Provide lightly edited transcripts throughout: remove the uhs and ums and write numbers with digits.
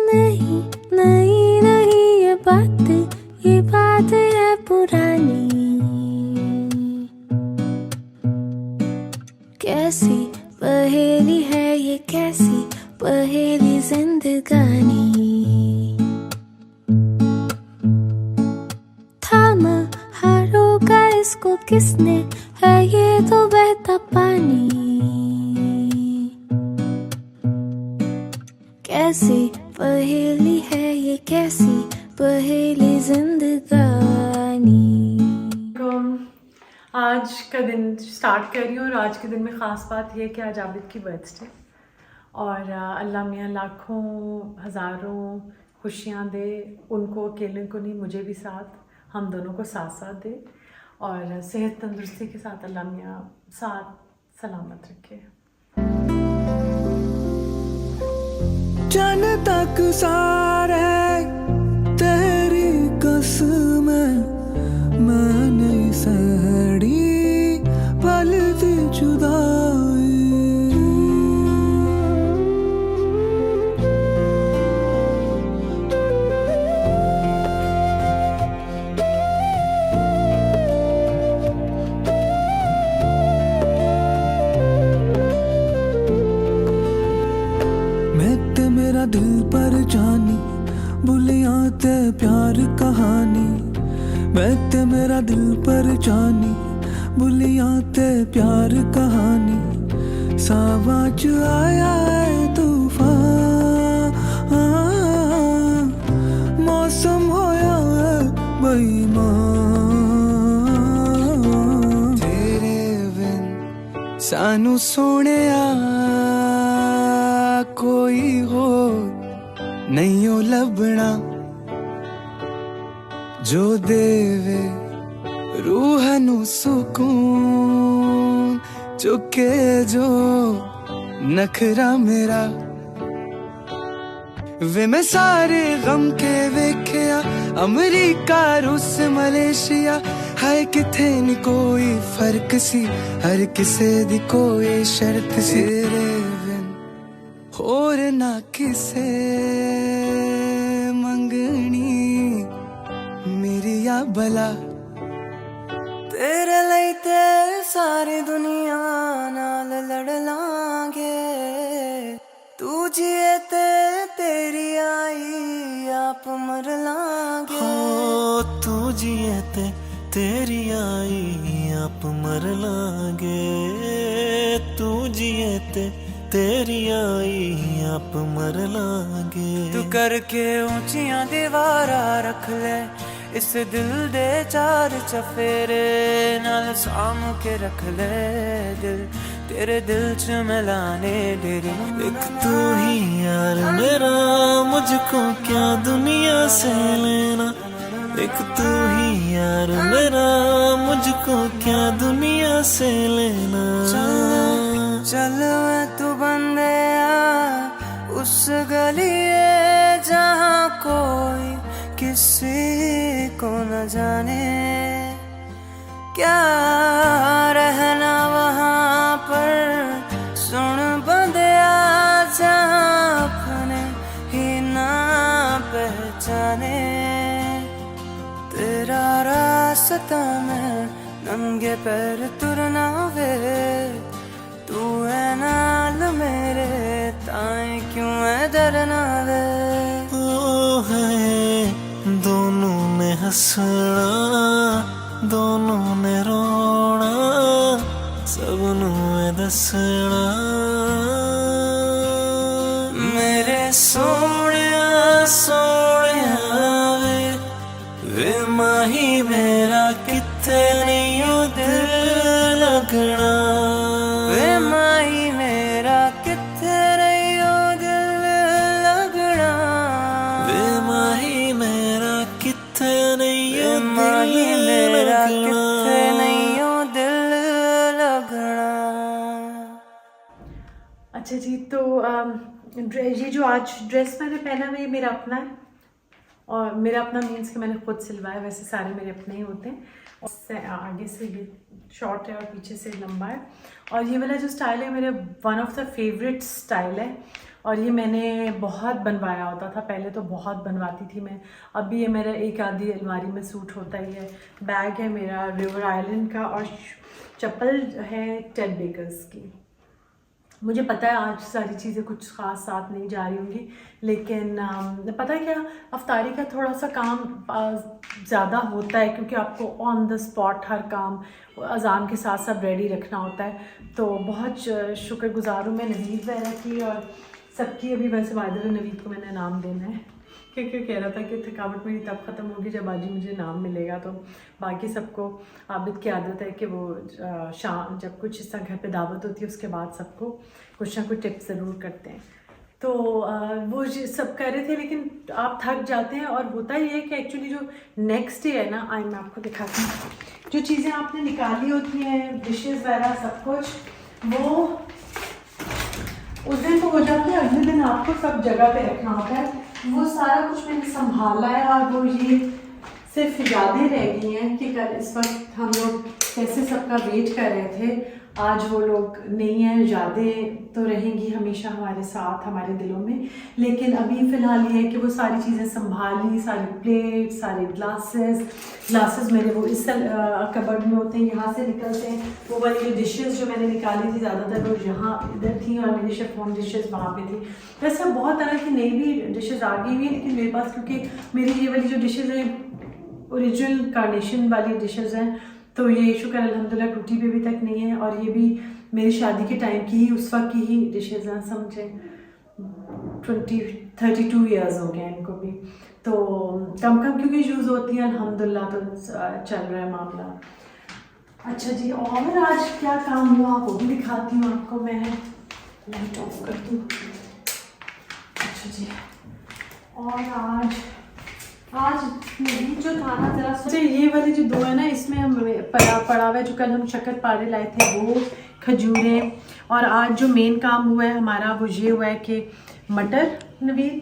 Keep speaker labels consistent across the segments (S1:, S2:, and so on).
S1: नहीं नहीं नहीं ये बात है पुरानी। कैसी पहेली है ये, कैसी पहेली जिंदगानी। थामा हारों का इसको किसने, है ये तो बहता पानी। कैसी पहेली है ये, कैसी पहेली जिंदगानी।
S2: आज का दिन स्टार्ट कर रही हूँ और आज के दिन में ख़ास बात यह है कि आज आबिद की बर्थडे और अल्लाह मियाँ लाखों हज़ारों खुशियाँ दे, उनको अकेले को नहीं मुझे भी साथ, हम दोनों को साथ साथ दे और सेहत तंदुरुस्ती के साथ अल्लाह मियाँ साथ सलामत रखे।
S3: जन तक सारे तेरी कसम मैंने सड़ी पलती जुदाई। मैं ते मेरा दिल पर जानी भूलियां ते प्यार कहानी। मैं ते मेरा दिल पर जानी भूलियां ते प्यार कहानी। सावाच आया है तूफान, मौसम होया है बेईमान। तेरे बिन सानू सोहणिया कोई हो नहीं ओ लभना, जो देवे रूह नू सुकून। चुके जो नखरा मेरा वे मैं सारे गम के वेख्या। अमरीका रूस मलेशिया है किथे नी कोई फर्क सी, हर किसे दी कोई शर्त सी। तेरे बिन होर ना किसे मंगनी मेरी या भला। तेरे लिए ते सारी दुनिया नाल लड़ लांगे। तू जिए ते तेरी आई आप मर लांगे। हो तू जिए ते तेरी आई आप मर लांगे। तू जिए ते तेरी आई आप मर लांगे। तू करके ऊंचियां दीवारा रख ले इस दिल दे चार चफेरे नाल साम के रख ले दिल तेरे दिल च मिलाने डेरे। एक तू ही यार मेरा मुझको क्या दुनिया से लेना। एक तू ही यार मेरा मुझको क्या दुनिया से लेना। चल मैं तू बंदे उस गली जहाँ कोई किसी को न जाने। क्या रहना वहाँ पर सुन बंदिया जहाँ अपने ही ना पहचाने। तेरा रास्ता में नंगे पैर तुरना वे। तू है नाल मेरे ताए क्यों है डरना वे। ओ है दोनों ने हंसना दोनों ने रोना सबनू है दसना। मेरे सोनिया सोनिया वे माही मेरा किथे नहीं ओ दिल लगना। वे माही मेरा किथे नहीं ओ दिल लगना। वे माही मेरा किथे नहीं ओ माही मेरा किथे नहीं ओ दिल लगना।
S2: अच्छा जी, तो ये जो आज ड्रेस मैंने पहना है ये मेरा अपना है और मेरा अपना मीन्स कि मैंने खुद सिलवाया। वैसे सारे मेरे अपने ही होते हैं और आगे से ये शॉर्ट है और पीछे से लंबा है। और ये वाला जो स्टाइल है मेरे one of the favourite style है और ये मैंने बहुत बनवाया होता था पहले, तो बहुत बनवाती थी मैं। अभी ये मेरा एक आधी अलमारी में सूट होता ही है। बैग है मेरा रिवर आइलैंड का और चप्पल है टेड बेकर्स की। मुझे पता है आज सारी चीज़ें कुछ ख़ास साथ नहीं जा रही होंगी, लेकिन पता है क्या, अफ्तारी का थोड़ा सा काम ज़्यादा होता है क्योंकि आपको ऑन द स्पॉट हर काम अज़ान के साथ सब रेडी रखना होता है। तो बहुत शुक्रगुजार हूँ मैं नवीद वगैरह की और सबकी। अभी वैसे वायदर नवीद को मैंने नाम देना है क्योंकि कह रहा था कि थकावट मेरी तब ख़त्म होगी जब आज ही मुझे नाम मिलेगा। तो बाकी सबको आबिद की आदत है कि वो शाम जब कुछ इस तरह घर पे दावत होती है उसके बाद सबको कुछ ना कुछ टिप्स ज़रूर करते हैं। तो वो सब कर रहे थे, लेकिन आप थक जाते हैं। और होता ही है कि एक्चुअली जो नेक्स्ट डे है ना, आई मैं आपको दिखाती हूँ, जो चीज़ें आपने निकाली होती हैं डिशेज़ वगैरह सब कुछ, वो उस दिन तो हो जाता है, अगले दिन आपको सब जगह पे रखना होता है। वो सारा कुछ मैंने संभाला है और वो ये सिर्फ यादें रह गई हैं कि कल इस वक्त हम लोग कैसे सबका वेट कर रहे थे। आज वो लोग नहीं हैं, यादें तो रहेंगी हमेशा हमारे साथ हमारे दिलों में, लेकिन अभी फ़िलहाल ये है कि वो सारी चीज़ें संभाली, सारी प्लेट, सारे ग्लासेस मेरे वो इस कबर्ड में होते हैं, यहाँ से निकलते हैं। वो वाली जो डिशेस जो मैंने निकाली थी ज़्यादातर वो यहाँ इधर थी और मेरी शेफॉन डिशेस वहाँ पे थी। वैसे बहुत तरह की नई भी डिशेस आ गई हुई हैं, लेकिन मेरे पास क्योंकि मेरी ये वाली जो डिशेज़ हैं ओरिजिनल कार्नेशन वाली डिशेज़ हैं, तो ये शुक्र अल्हम्दुलिल्लाह टूटी भी अभी तक नहीं है। और ये भी मेरी शादी के टाइम की ही, उस वक्त की ही डिशेज़ हैं, समझे 32 ईयर्स हो गए इनको भी। तो कम क्योंकि यूज़ होती हैं अल्हम्दुलिल्लाह, तो चल रहा है मामला। अच्छा जी, और आज क्या काम हुआ वो भी दिखाती हूँ आपको मैं। लाइट ऑफ कर दूँ। अच्छा जी, और आज जो था ना ज़रा सोचे, ये वाली जो दो है ना, इसमें हम पड़ा हुआ है जो कल हम शक्करपारे लाए थे वो, खजूरें। और आज जो मेन काम हुआ है हमारा वो ये हुआ है कि मटर, नवीद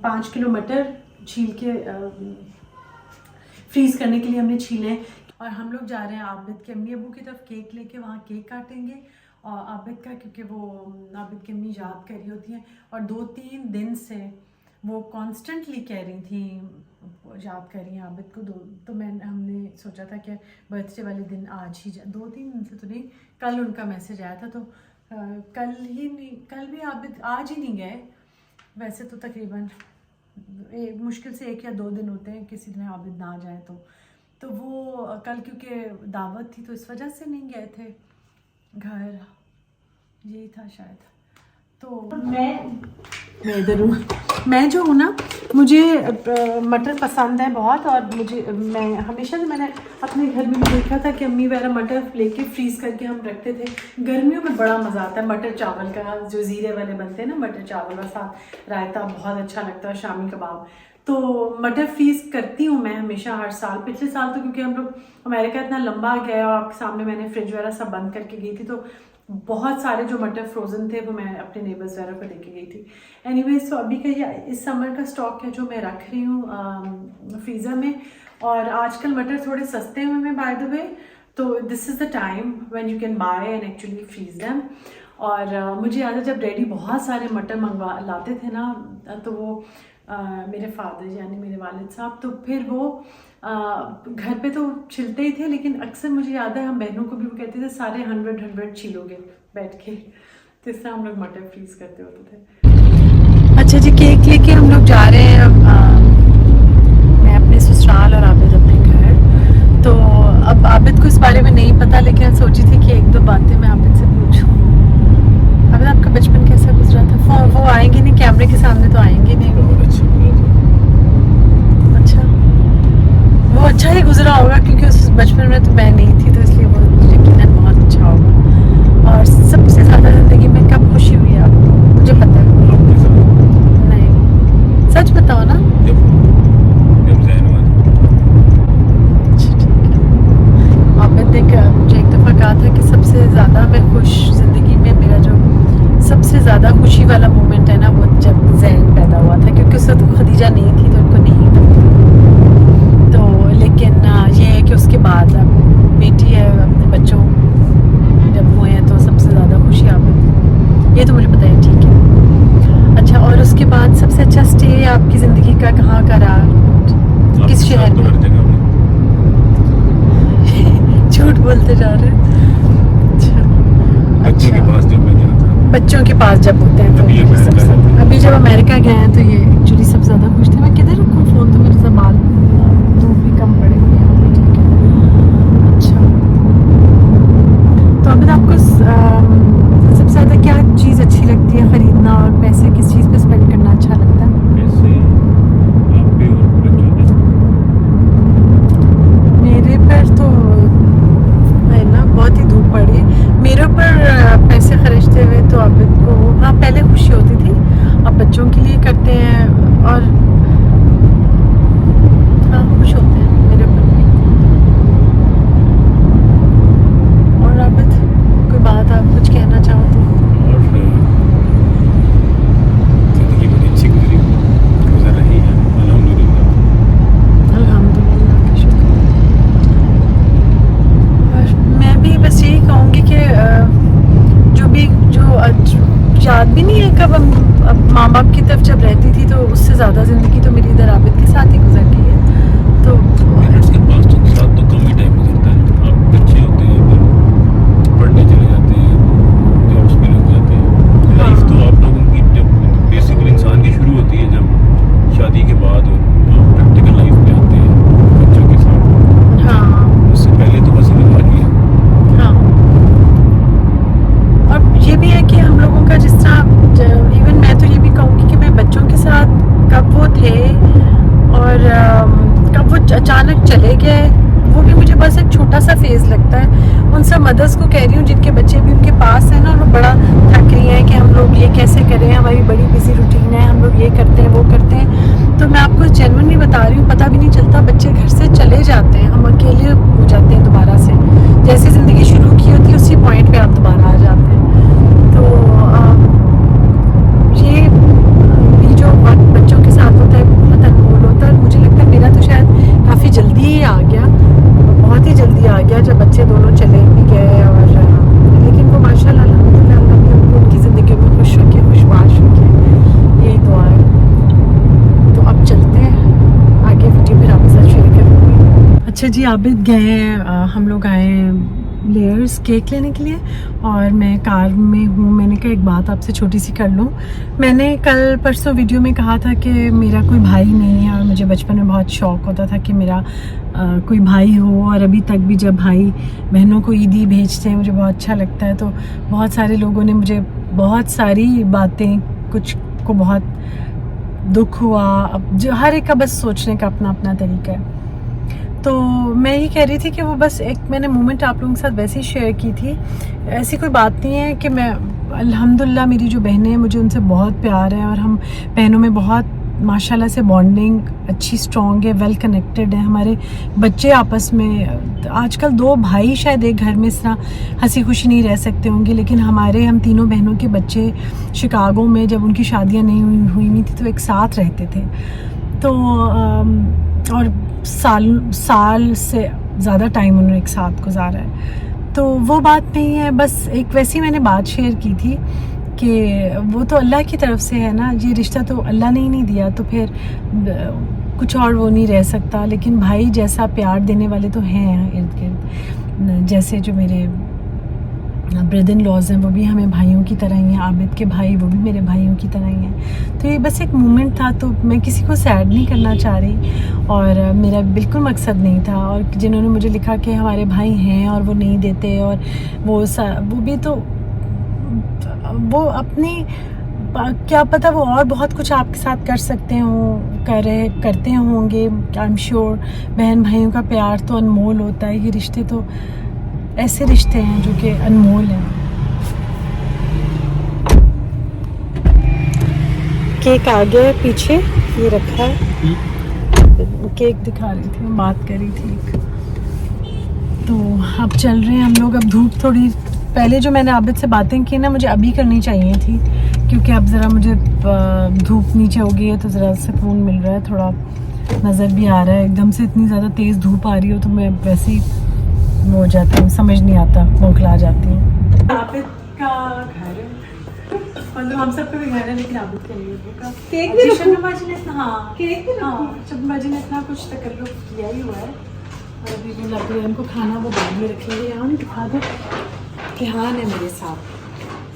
S2: 5 किलो मटर छील के फ्रीज़ करने के लिए हमने छीले हैं। और हम लोग जा रहे हैं आबिद के अम्मी अबू की तरफ केक लेके, वहाँ केक काटेंगे और आबिद का, क्योंकि वो आबिद की अम्मी याद कर रही होती हैं और 2-3 दिन से वो कॉन्स्टेंटली कह रही थी याद कर रही हैं आबिद को। तो हमने सोचा था कि बर्थडे वाले दिन आज ही 2-3 दिन से तो नहीं, कल उनका मैसेज आया था, तो कल भी आबिद आज ही नहीं गए। वैसे तो तकरीबन मुश्किल से 1 या 2 दिन होते हैं किसी दिन आबिद ना जाए तो वो कल क्योंकि दावत थी तो इस वजह से नहीं गए थे घर, यही था शायद। तो मैं इधर हूँ, मैं जो हूँ ना, मुझे मटर पसंद है बहुत। और मैं हमेशा से मैंने अपने घर में भी देखा था कि अम्मी वगैरह मटर लेके फ्रीज़ करके हम रखते थे। गर्मियों में बड़ा मज़ा आता है मटर चावल का, जो ज़ीरे वाले बनते हैं ना मटर चावल और साथ रायता, बहुत अच्छा लगता है, शामी कबाब। तो मटर फ्रीज़ करती हूँ मैं हमेशा हर साल। पिछले साल तो क्योंकि हम लोग अमेरिका इतना लंबा गया और आपके सामने मैंने फ्रिज वगैरह सब बंद करके गई थी, तो बहुत सारे जो मटर फ्रोज़न थे वो मैं अपने नेबर्स वगैरह को लेके गई थी। एनीवेज, तो अभी का ये इस समर का स्टॉक है जो मैं रख रही हूँ फ्रीज़र में। और आजकल मटर थोड़े सस्ते हुए हैं बाय द वे, तो this is the time when you can buy and actually freeze them. और मुझे याद है जब डैडी बहुत सारे मटर लाते थे ना, तो वो मेरे फादर यानी मेरे वालिद साहब, तो फिर वो घर पे तो छिलते ही थे, लेकिन अक्सर मुझे याद है हम बहनों को भी वो कहते थे सारे 100 छिलोगे बैठ के, तो इस तरह हम लोग मटर फ्रीज़ करते होते थे। अच्छा जी, केक लेके हम लोग जा रहे हैं, मैं अपने ससुराल और आबिद अपने घर। तो अब आबिद को इस बारे में नहीं पता, लेकिन सोची थी कि 1-2 बातें मैं आबिद से पूछूं। आबिद, आपका बचपन कैसा गुजरा था? वो आएंगे नहीं कैमरे के सामने, तो आएंगे नहीं। अच्छा, वो अच्छा ही गुजरा होगा क्योंकि उस बचपन में तो मैं नहीं थी, तो इसलिए वो यकीनन बहुत अच्छा होगा। और सबसे ज़्यादा ज़िंदगी में कब खुशी हुई है आपको? मुझे पता है, नहीं सच बताओ ना। आपने मुझे एक दफ़ा कहा था कि सबसे ज़्यादा मैं खुश ज़िंदगी में, मेरा जो सबसे ज़्यादा खुशी वाला मोमेंट है ना, वो जब ज़ैन पैदा हुआ था, क्योंकि उस वक्त खदीजा नहीं थी तो उनको नहीं था। तो लेकिन ये है कि उसके बाद अब बेटी है, अपने बच्चों जब हुए हैं तो सबसे ज़्यादा खुशी आप, ये तो मुझे पता है, ठीक है। बताइए आपकी ज़िंदगी का कहाँ का रहा, किस शहर में? झूठ बोलते जा रहे हैं। अच्छा,
S4: बच्चों के पास जब मैं गया था,
S2: बच्चों के पास जब होते हैं तो अभी जब अमेरिका गए हैं तो ये एक्चुअली सबसे ज़्यादा खुश थे। मैं किधर रखूँ फ़ोन, तो मेरे संभाल, धूप भी कम पड़ेगी यहाँ पे, ठीक है। अच्छा, तो अभी आपको सबसे ज़्यादा क्या चीज़ अच्छी लगती है खरीदना, और पैसे किस चीज़ पे स्पेंड करना अच्छा लगता है?
S4: पैसे आप पे और बच्चों पे।
S2: मेरे पर तो है ना, बहुत ही धूप पड़ी है। मेरे ऊपर पैसे खर्चते हुए तो अब को, हाँ पहले खुशी होती थी, अब बच्चों के लिए करते हैं और हाँ खुश होते हैं मेरे ऊपर भी। और अब कोई बात आप कुछ कहना चाहो तो?
S4: और ज़िंदगी बड़ी अच्छी गुजर रही है, अल्हम्दुलिल्लाह।
S2: अल्हम्दुलिल्लाह का शुक्र। और मैं भी बस यही कहूँगी कि जो याद भी नहीं है कब हम अब माँ बाप की तरफ जब रहती थी, तो उससे ज़्यादा ज़िंदगी तो मेरी इधर आबिद के साथ ही गुजरती है। तो
S4: उसके पास तो साथ तो कम ही टाइम गुजरता है। आप बच्चे होते हैं, फिर पढ़ने चले जाते हैं, जॉब्स पे लग जाते हैं। लाइफ तो आप लोगों की जब बेसिकली इंसान की शुरू होती है जब शादी के बाद, और प्रैक्टिकल लाइफ में आते हैं बच्चों के साथ।
S2: हाँ
S4: उससे पहले तो बस जिंदगी है।
S2: हाँ, और ये भी है कि हम लोगों का जिस तरह, इवन मैं तो ये भी कहूँगी कि मैं बच्चों के साथ कब वो थे और कब वो अचानक चले गए, वो भी मुझे बस एक छोटा सा फेज़ लगता है। उन सब मदर्स को कह रही हूँ जिनके बच्चे भी उनके पास हैं ना, और वो बड़ा थक रही हैं कि हम लोग ये कैसे करें, हमारी बड़ी बिजी रूटीन है, हम लोग ये करते हैं वो करते हैं। तो मैं आपको जेन्युइनली बता रही हूँ, पता भी नहीं चलता, बच्चे घर से चले जाते हैं, हम अकेले हो जाते हैं दोबारा से। जैसे ज़िंदगी शुरू की होती है उसी पॉइंट पे आप दोबारा आ जाते हैं। तो ये भी जो वक्त बच्चों के साथ होता है बहुत अनमोल होता है। मुझे लगता है मेरा तो शायद काफ़ी जल्दी ही आ गया, बहुत ही जल्दी आ गया जब बच्चे दोनों चले भी गए। और लेकिन वो माशाल्लाह अल्हम्दुलिल्लाह अल्लाह ने उनको उनकी ज़िंदगी में खुश रखे, खुशबाश रखे, यही दुआ है। तो अब चलते हैं आगे, वीडियो फिर आपके साथ शेयर करूँगी। अच्छा जी, आबिद गए हैं, हम लोग आए हैं लेयर्स केक लेने के लिए, और मैं कार में हूँ। मैंने कहा एक बात आपसे छोटी सी कर लूँ। मैंने कल परसों वीडियो में कहा था कि मेरा कोई भाई नहीं है, और मुझे बचपन में बहुत शौक़ होता था कि मेरा कोई भाई हो, और अभी तक भी जब भाई बहनों को ईदी भेजते हैं मुझे बहुत अच्छा लगता है। तो बहुत सारे लोगों ने मुझे बहुत सारी बातें, कुछ को बहुत दुख हुआ, अब जो हर एक का बस सोचने का अपना अपना तरीका है। तो मैं ये कह रही थी कि वो बस एक मैंने मोमेंट आप लोगों के साथ वैसे ही शेयर की थी। ऐसी कोई बात नहीं है कि मैं, अल्हम्दुलिल्लाह मेरी जो बहनें हैं मुझे उनसे बहुत प्यार है, और हम बहनों में बहुत माशाल्लाह से बॉन्डिंग अच्छी स्ट्रॉन्ग है, वेल कनेक्टेड है। हमारे बच्चे आपस में, आजकल दो भाई शायद एक घर में इस तरह हंसी खुशी नहीं रह सकते होंगे, लेकिन हम तीनों बहनों के बच्चे शिकागो में जब उनकी शादियाँ नहीं हुई थी तो एक साथ रहते थे। तो और साल से ज़्यादा टाइम उन्होंने एक साथ गुजारा है। तो वो बात नहीं है, बस एक वैसी मैंने बात शेयर की थी कि वो तो अल्लाह की तरफ से है ना, ये रिश्ता तो अल्लाह ने ही नहीं दिया, तो फिर कुछ और वो नहीं रह सकता। लेकिन भाई जैसा प्यार देने वाले तो हैं इर्द गिर्द, जैसे जो मेरे ब्रदर इन लॉज हैं वो भी हमें भाइयों की तरह ही हैं, आबिद के भाई वो भी मेरे भाइयों की तरह ही हैं। तो ये बस एक मोमेंट था, तो मैं किसी को सैड नहीं करना चाह रही, और मेरा बिल्कुल मकसद नहीं था। और जिन्होंने मुझे लिखा कि हमारे भाई हैं और वो नहीं देते, और वो भी तो वो अपनी, क्या पता वो और बहुत कुछ आपके साथ कर सकते हों, करते होंगे। आई एम श्योर बहन भाइयों का प्यार तो अनमोल होता है, ये रिश्ते तो ऐसे रिश्ते हैं जो कि अनमोल हैं। केक आ गया है पीछे, ये रखा है, केक दिखा रही थी, बात करी थी। तो अब चल रहे हैं हम लोग। अब धूप थोड़ी, पहले जो मैंने आबिद से बातें की ना मुझे अभी करनी चाहिए थी, क्योंकि अब ज़रा मुझे धूप नीचे हो गई है तो ज़रा सुकून मिल रहा है, थोड़ा नज़र भी आ रहा है। एकदम से इतनी ज़्यादा तेज़ धूप आ रही हो तो मैं वैसे ही वो हो जाती हूँ, समझ नहीं आता, बौखला जाती हूँ। आबिद का घर है और मतलब हम सब पे भी घर है लेकिन आबिद के लिए होगा
S5: केक भी रखूं?
S2: शबनम बाजी ने इतना हाँ
S5: केक भी
S2: हाँ शबनम बाजी ने इतना कुछ तकल्लुफ किया ही हुआ है और अभी वो लग रहा है उनको खाना वो बाद में रखेंगे। यहाँ नहीं दिखा दो रिहान है मेरे साथ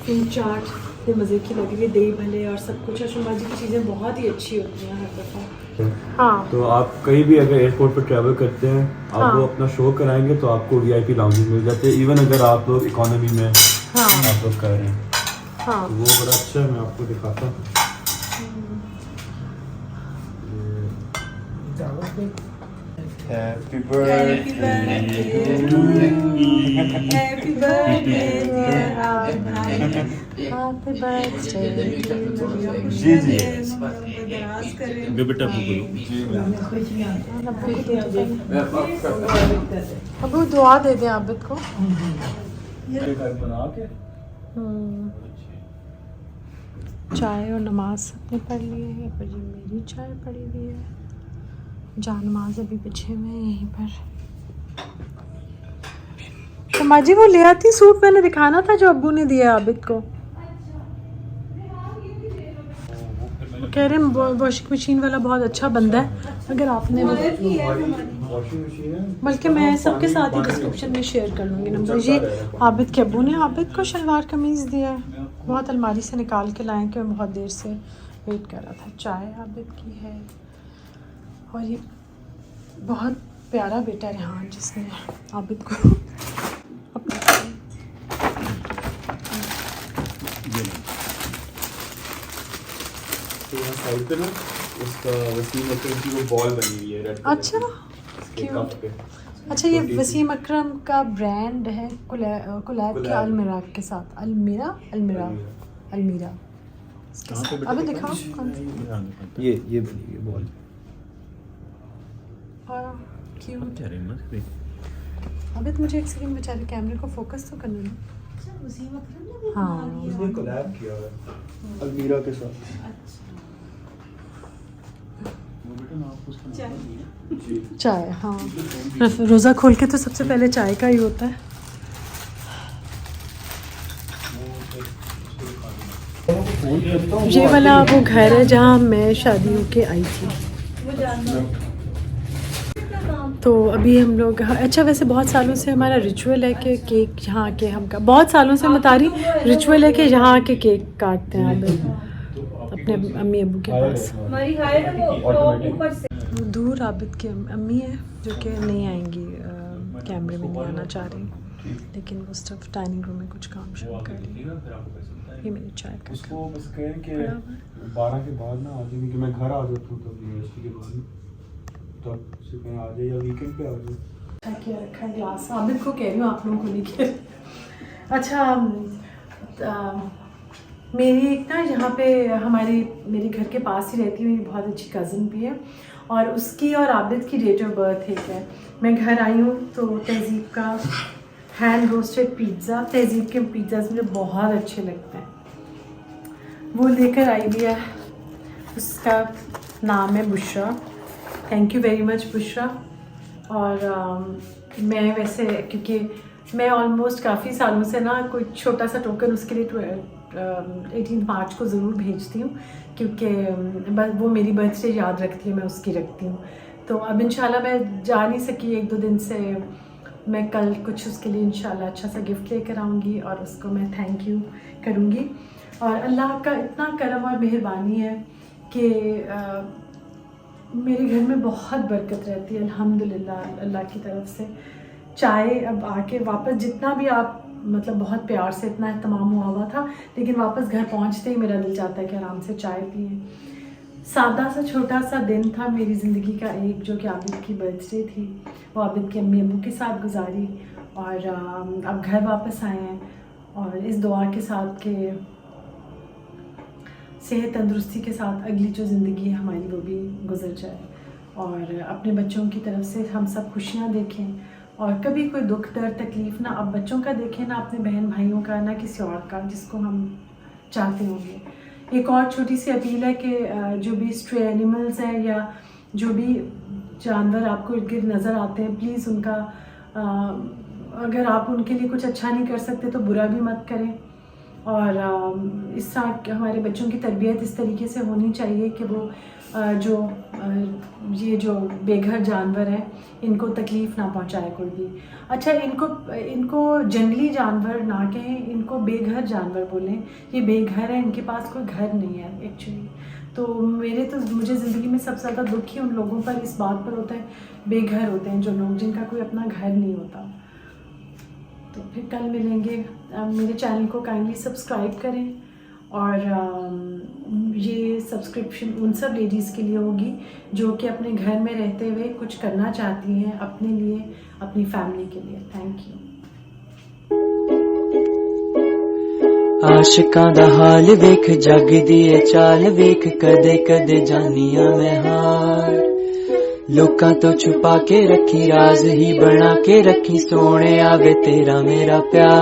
S2: फिन चाट ये मज़े की लगी हुई दही भले और सब कुछ। शबनम बाजी की चीज़ें बहुत ही अच्छी होती हैं हर दफ़ा। हाँ
S4: तो आप कहीं भी अगर एयरपोर्ट पर ट्रैवल करते हैं आप
S2: हाँ।
S4: वो अपना शो कराएंगे तो आपको VIP लाउंजेस मिल जाते हैं, इवन अगर आप लोग इकोनॉमी में
S2: हाँ
S4: आप लोग कर रहे हैं
S2: हाँ
S4: तो वो बड़ा अच्छा है। मैं आपको दिखाता हूँ। Happy
S5: happy birthday
S2: happy birthday
S4: जी जी
S5: दराज करें।
S4: बेटा बोलो
S2: अब वो दुआ दे दें आबिद को।
S4: बना के
S2: चाय और नमाज सबने पढ़ ली है। यहाँ पर जी मेरी चाय पड़ी हुई है। जहाँ नमाज अभी पीछे में है यहीं पर। शमा जी वो ले आती सूट मैंने दिखाना था जो अब्बू ने दिया आबिद को। वो कह रहे हैं वॉशिंग मशीन वाला बहुत अच्छा बंदा है अगर आपने
S4: वॉशिंग मशीन है।
S2: बल्कि मैं सबके साथ ही डिस्क्रिप्शन में शेयर कर लूँगी नंबर। ये आबिद के अब्बू ने आबिद को शलवार कमीज़ दिया है। बहुत अलमारी से निकाल के लाए कि मैं बहुत देर से वेट कर रहा था। चाय आबिद की है और ये बहुत प्यारा बेटा रेहान जिसने आबिद को
S4: तो यहाँ साइड पे ना उसका वसीम अकरम की वो बॉल बनी हुई है रेड।
S2: अच्छा क्यूट। अच्छा ये वसीम अकरम का ब्रांड है कोलैब के अलमीरा के साथ। अलमीरा अभी दिखाओ कौन सा।
S4: ये बनी हुई बॉल
S2: क्यूट। अभी तो मुझे एक सेकंड बेचारे कैमरे को फोकस तो करने दो। हाँ
S4: उसने कोलैब किया है अलमीरा के साथ।
S2: चाय हाँ रोज़ा खोल के तो सबसे पहले चाय का ही होता है। ये वाला वो घर है जहाँ मैं शादी होके आई थी। तो अभी हम लोग अच्छा वैसे बहुत सालों से हमारा रिचुअल है कि केक यहाँ आके हम का बहुत सालों से बता रही रिचुअल है कि यहाँ आके केक काटते हैं अपने अम्मी अब्बू के पास।
S5: हमारी हाइट है वो ऊपर से
S2: वो दूर आबिद की अम्मी है जो कि नहीं आएंगी कैमरे में नहीं आना चाह रही लेकिन वो सिर्फ डाइनिंग रूम में कुछ काम शुरू कर रही है। ये मेरी चाय का
S4: उसको बस कहें कि 12 के बाद ना आ जाए क्योंकि मैं घर आ जाता हूँ तब यूनिवर्सिटी के बाद तब से कहीं आ जाए या वीकेंड पे आ जाए।
S2: क्या रखा है ग्लास आबिद को कह रही हूँ आप लोगों को नहीं कह रही। अच्छा मेरी एक ना यहाँ पे मेरे घर के पास ही रहती हुई बहुत अच्छी कज़न भी है और उसकी और आबिद की डेट ऑफ बर्थ एक है। मैं घर आई हूँ तो तहजीब का हैंड रोस्टेड पिज़्ज़ा तहजीब के पिज़्ज़ाज मुझे बहुत अच्छे लगते हैं वो लेकर आई भी है। उसका नाम है Bushra. Thank you very much Bushra. और मैं वैसे क्योंकि मैं ऑलमोस्ट काफ़ी सालों से ना कोई छोटा सा टोकन उसके लिए 18 मार्च को ज़रूर भेजती हूँ क्योंकि बस वो मेरी बर्थडे याद रखती है मैं उसकी रखती हूँ। तो अब इंशाल्लाह मैं जा नहीं सकी 1-2 दिन से। मैं कल कुछ उसके लिए इंशाल्लाह अच्छा सा गिफ्ट लेकर आऊँगी और उसको मैं थैंक यू करूँगी। और अल्लाह का इतना करम और मेहरबानी है कि मेरे घर में बहुत बरकत रहती है अल्हम्दुलिल्लाह अल्लाह की तरफ से। चाय अब आके वापस जितना भी आप मतलब बहुत प्यार से इतना एहतमाम हुआ था लेकिन वापस घर पहुंचते ही मेरा दिल चाहता है कि आराम से चाय पिए। सादा सा छोटा सा दिन था मेरी ज़िंदगी का एक जो कि आबिद की बर्थडे थी वो आबिद के अम्मी अब्बू के साथ गुजारी और अब घर वापस आए हैं और इस दुआ के साथ कि सेहत तंदुरुस्ती के साथ अगली जो ज़िंदगी है हमारी वो भी गुजर जाए और अपने बच्चों की तरफ से हम सब खुशियाँ देखें और कभी कोई दुख दर्द तकलीफ़ ना अब बच्चों का देखें ना अपने बहन भाइयों का ना किसी और का जिसको हम चाहते होंगे। एक और छोटी सी अपील है कि जो भी स्ट्रे एनिमल्स हैं या जो भी जानवर आपको इर्द गिर्द नज़र आते हैं प्लीज़ उनका अगर आप उनके लिए कुछ अच्छा नहीं कर सकते तो बुरा भी मत करें और इस तरह हमारे बच्चों की तरबियत इस तरीके से होनी चाहिए कि वो ये जो बेघर जानवर हैं इनको तकलीफ़ ना पहुंचाए कोई भी। अच्छा, इनको जंगली जानवर ना कहें, इनको बेघर जानवर बोलें। ये बेघर है, इनके पास कोई घर नहीं है एक्चुअली। तो मुझे ज़िंदगी में सबसे ज़्यादा दुख ही उन लोगों पर इस बात पर होता है, बेघर होते हैं जो लोग, जिनका कोई अपना घर नहीं होता। तो फिर कल मिलेंगे। मेरे चैनल को काइंडली सब्सक्राइब करें, और ये सब्सक्रिप्शन उन सब लेडीज़ के लिए होगी जो कि अपने घर में रहते हुए कुछ करना चाहती हैं अपने लिए, अपनी फैमिली के लिए। Thank you.
S6: आशिकां दा हाल वेख, जग दी ए चाल वेख, कदे कदे जानिया मैं हार। लोकां तो छुपा के रखी, राज ही बना के रखी, सोने आवे तेरा मेरा प्यार।